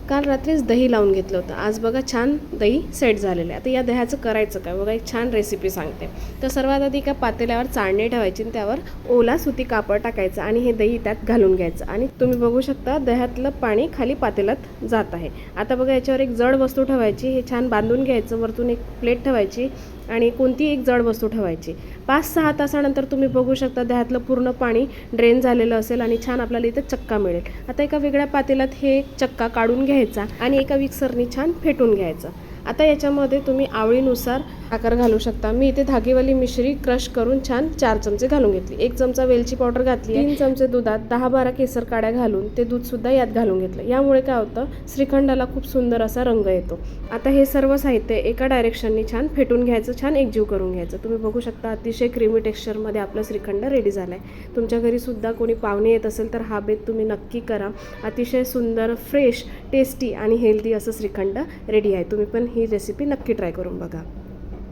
काल रात्रीच दही लावून घेतलं होतं, आज बघा छान दही सेट झालेलं आहे. आता या दह्याचं करायचं काय बघा, एक छान रेसिपी सांगते. तर सर्वात आधी एका पातेल्यावर चाळणी ठेवायची आणि त्यावर ओला सुती कापड टाकायचं आणि हे दही त्यात घालून घ्यायचं आणि तुम्ही बघू शकता दह्यातलं पाणी खाली पातेल्यात जात आहे. आता बघा याच्यावर एक जड वस्तू ठेवायची, हे छान बांधून घ्यायचं, वरतून एक प्लेट ठेवायची आणि कोणती एक जड वस्तू ठेवायची. 5-6 तासानंतर तुम्ही बघू शकता दह्यातलं पूर्ण पाणी ड्रेन झालेलं असेल आणि छान आपल्याला इथं चक्का मिळेल. आता एका वेगळ्या पातेल्यात हे चक्का काढून घ्यायचा आणि एका मिक्सरनी छान फेटून घ्यायचं. आता याच्यामध्ये तुम्ही आवडीनुसार साखर घालू शकता. मी इथे धागेवाली मिश्री क्रश करून छान 4 चमचे घालून घेतली. 1 चमचा वेलची पावडर घातली. 3 चमचे दुधात 10-12 केसर काड्या घालून ते दूधसुद्धा यात घालून घेतलं. यामुळे काय होतं, श्रीखंडाला खूप सुंदर असा रंग येतो. आता हे सर्व साहित्य एका डायरेक्शननी छान फेटून घ्यायचं, छान एकजीव करून घ्यायचं. तुम्ही बघू शकता अतिशय क्रीमी टेक्स्चरमध्ये आपलं श्रीखंड रेडी झालं आहे. तुमच्या घरीसुद्धा कोणी पाहुणे येत असेल तर हा बेत तुम्ही नक्की करा. अतिशय सुंदर, फ्रेश, टेस्टी आणि हेल्दी असं श्रीखंड रेडी आहे. तुम्ही पण ही रेसिपी नक्की ट्राय करून बघा.